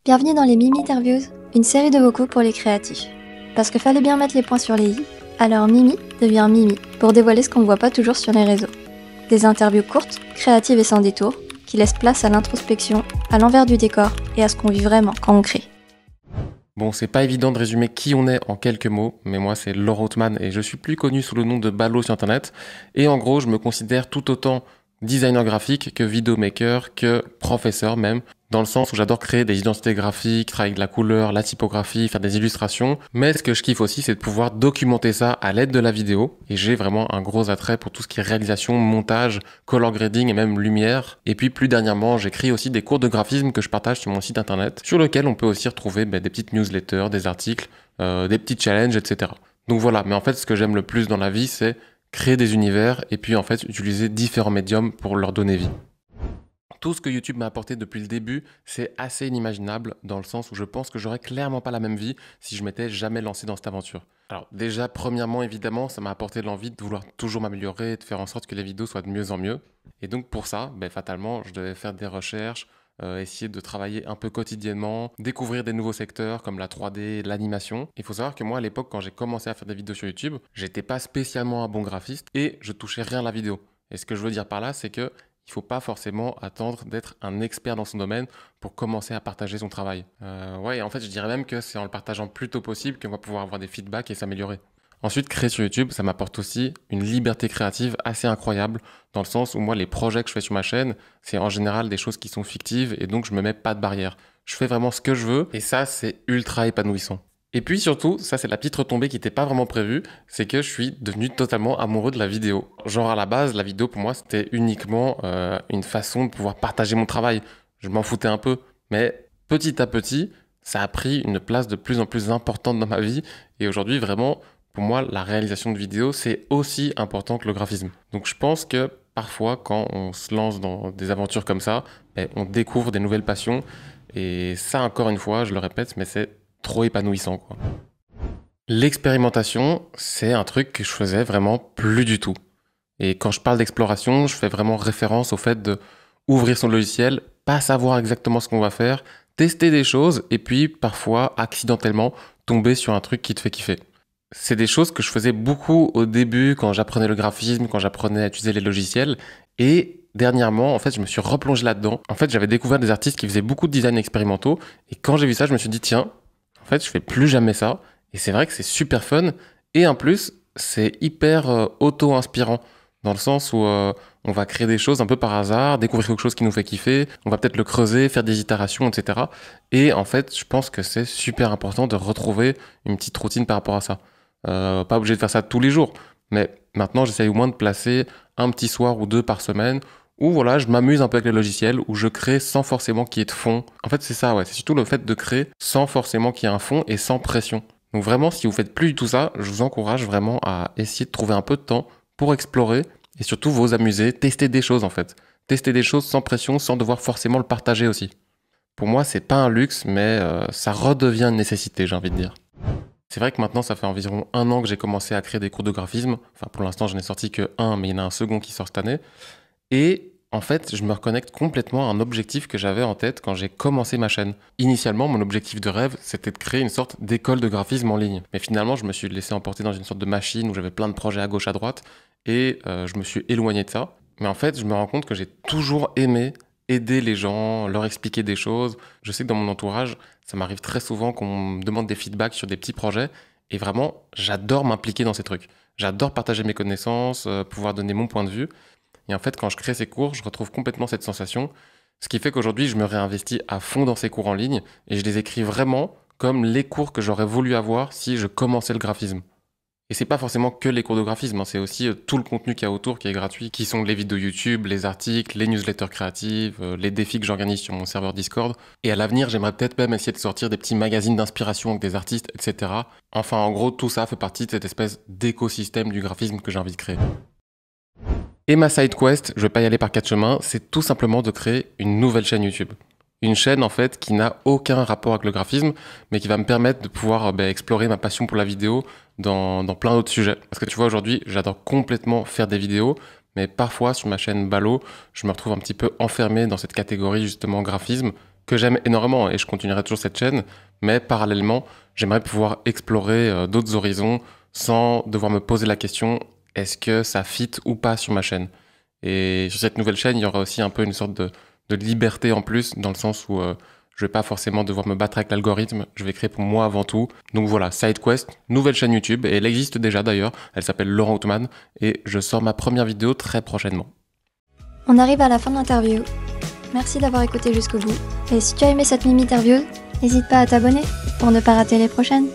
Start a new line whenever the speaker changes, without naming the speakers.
Bienvenue dans les Mimi-Interviews, une série de vocaux pour les créatifs. Parce que fallait bien mettre les points sur les i, alors Mimi devient Mimi pour dévoiler ce qu'on ne voit pas toujours sur les réseaux. Des interviews courtes, créatives et sans détour, qui laissent place à l'introspection, à l'envers du décor et à ce qu'on vit vraiment quand on crée.
Bon, c'est pas évident de résumer qui on est en quelques mots, mais moi c'est Laure Othman et je suis plus connu sous le nom de Ballo sur internet. Et en gros, je me considère tout autant designer graphique que vidéomaker, que professeur même, dans le sens où j'adore créer des identités graphiques, travailler avec de la couleur, la typographie, faire des illustrations. Mais ce que je kiffe aussi, c'est de pouvoir documenter ça à l'aide de la vidéo. Et j'ai vraiment un gros attrait pour tout ce qui est réalisation, montage, color grading et même lumière. Et puis plus dernièrement, j'écris aussi des cours de graphisme que je partage sur mon site internet, sur lequel on peut aussi retrouver des petites newsletters, des articles, des petits challenges, etc. Donc voilà, mais en fait ce que j'aime le plus dans la vie, c'est créer des univers et puis en fait utiliser différents médiums pour leur donner vie. Tout ce que YouTube m'a apporté depuis le début, c'est assez inimaginable dans le sens où je pense que j'aurais clairement pas la même vie si je m'étais jamais lancé dans cette aventure. Alors déjà, premièrement, évidemment, ça m'a apporté l'envie de vouloir toujours m'améliorer et de faire en sorte que les vidéos soient de mieux en mieux. Et donc pour ça, fatalement, je devais faire des recherches, essayer de travailler un peu quotidiennement, découvrir des nouveaux secteurs comme la 3D, l'animation. Il faut savoir que moi, à l'époque, quand j'ai commencé à faire des vidéos sur YouTube, j'étais pas spécialement un bon graphiste et je touchais rien à la vidéo. Et ce que je veux dire par là, c'est que il ne faut pas forcément attendre d'être un expert dans son domaine pour commencer à partager son travail. Et en fait, je dirais même que c'est en le partageant plus tôt possible qu'on va pouvoir avoir des feedbacks et s'améliorer. Ensuite, créer sur YouTube, ça m'apporte aussi une liberté créative assez incroyable, dans le sens où moi, les projets que je fais sur ma chaîne, c'est en général des choses qui sont fictives et donc je me mets pas de barrière. Je fais vraiment ce que je veux et ça, c'est ultra épanouissant. Et puis surtout, ça c'est la petite retombée qui n'était pas vraiment prévue, c'est que je suis devenu totalement amoureux de la vidéo. Genre à la base, la vidéo pour moi c'était uniquement une façon de pouvoir partager mon travail. Je m'en foutais un peu, mais petit à petit, ça a pris une place de plus en plus importante dans ma vie. Et aujourd'hui vraiment, pour moi, la réalisation de vidéos c'est aussi important que le graphisme. Donc je pense que parfois quand on se lance dans des aventures comme ça, on découvre des nouvelles passions. Et ça encore une fois, je le répète, mais c'est trop épanouissant, quoi. L'expérimentation, c'est un truc que je faisais vraiment plus du tout. Et quand je parle d'exploration, je fais vraiment référence au fait de ouvrir son logiciel, pas savoir exactement ce qu'on va faire, tester des choses et puis parfois accidentellement tomber sur un truc qui te fait kiffer. C'est des choses que je faisais beaucoup au début quand j'apprenais le graphisme, quand j'apprenais à utiliser les logiciels et dernièrement, en fait, je me suis replongé là-dedans. En fait, j'avais découvert des artistes qui faisaient beaucoup de design expérimentaux et quand j'ai vu ça, je me suis dit tiens, en fait, je fais plus jamais ça. Et c'est vrai que c'est super fun. Et en plus, c'est hyper auto-inspirant. Dans le sens où on va créer des choses un peu par hasard, découvrir quelque chose qui nous fait kiffer. On va peut-être le creuser, faire des itérations, etc. Et en fait, je pense que c'est super important de retrouver une petite routine par rapport à ça. Pas obligé de faire ça tous les jours. Mais maintenant, j'essaye au moins de placer un petit soir ou deux par semaine où voilà, je m'amuse un peu avec les logiciels, où je crée sans forcément qu'il y ait de fond. En fait, c'est ça, ouais. C'est surtout le fait de créer sans forcément qu'il y ait un fond et sans pression. Donc vraiment, si vous faites plus du tout ça, je vous encourage vraiment à essayer de trouver un peu de temps pour explorer et surtout vous amuser, tester des choses en fait. Tester des choses sans pression, sans devoir forcément le partager aussi. Pour moi, c'est pas un luxe, mais ça redevient une nécessité, j'ai envie de dire. C'est vrai que maintenant, ça fait environ 1 an que j'ai commencé à créer des cours de graphisme. Enfin, pour l'instant, je n'ai sorti que un, mais il y en a un second qui sort cette année. Et en fait, je me reconnecte complètement à un objectif que j'avais en tête quand j'ai commencé ma chaîne. Initialement, mon objectif de rêve, c'était de créer une sorte d'école de graphisme en ligne. Mais finalement, je me suis laissé emporter dans une sorte de machine où j'avais plein de projets à gauche, à droite, et je me suis éloigné de ça. Mais en fait, je me rends compte que j'ai toujours aimé aider les gens, leur expliquer des choses. Je sais que dans mon entourage, ça m'arrive très souvent qu'on me demande des feedbacks sur des petits projets, et vraiment, j'adore m'impliquer dans ces trucs. J'adore partager mes connaissances, pouvoir donner mon point de vue. Et en fait, quand je crée ces cours, je retrouve complètement cette sensation. Ce qui fait qu'aujourd'hui, je me réinvestis à fond dans ces cours en ligne et je les écris vraiment comme les cours que j'aurais voulu avoir si je commençais le graphisme. Et c'est pas forcément que les cours de graphisme, hein, c'est aussi tout le contenu qu'il y a autour qui est gratuit, qui sont les vidéos YouTube, les articles, les newsletters créatives, les défis que j'organise sur mon serveur Discord. Et à l'avenir, j'aimerais peut-être même essayer de sortir des petits magazines d'inspiration avec des artistes, etc. Enfin, en gros, tout ça fait partie de cette espèce d'écosystème du graphisme que j'ai envie de créer. Et ma side quest, je vais pas y aller par 4 chemins, c'est tout simplement de créer une nouvelle chaîne YouTube. Une chaîne en fait qui n'a aucun rapport avec le graphisme, mais qui va me permettre de pouvoir explorer ma passion pour la vidéo dans plein d'autres sujets. Parce que tu vois, aujourd'hui, j'adore complètement faire des vidéos, mais parfois sur ma chaîne Ballo, je me retrouve un petit peu enfermé dans cette catégorie justement graphisme, que j'aime énormément et je continuerai toujours cette chaîne, mais parallèlement, j'aimerais pouvoir explorer d'autres horizons sans devoir me poser la question est-ce que ça fit ou pas sur ma chaîne. Et sur cette nouvelle chaîne, il y aura aussi un peu une sorte de liberté en plus, dans le sens où je vais pas forcément devoir me battre avec l'algorithme, je vais créer pour moi avant tout. Donc voilà, SideQuest, nouvelle chaîne YouTube, et elle existe déjà d'ailleurs, elle s'appelle Laurent Outman, et je sors ma première vidéo très prochainement.
On arrive à la fin de l'interview. Merci d'avoir écouté jusqu'au bout. Et si tu as aimé cette mini-interview, n'hésite pas à t'abonner pour ne pas rater les prochaines.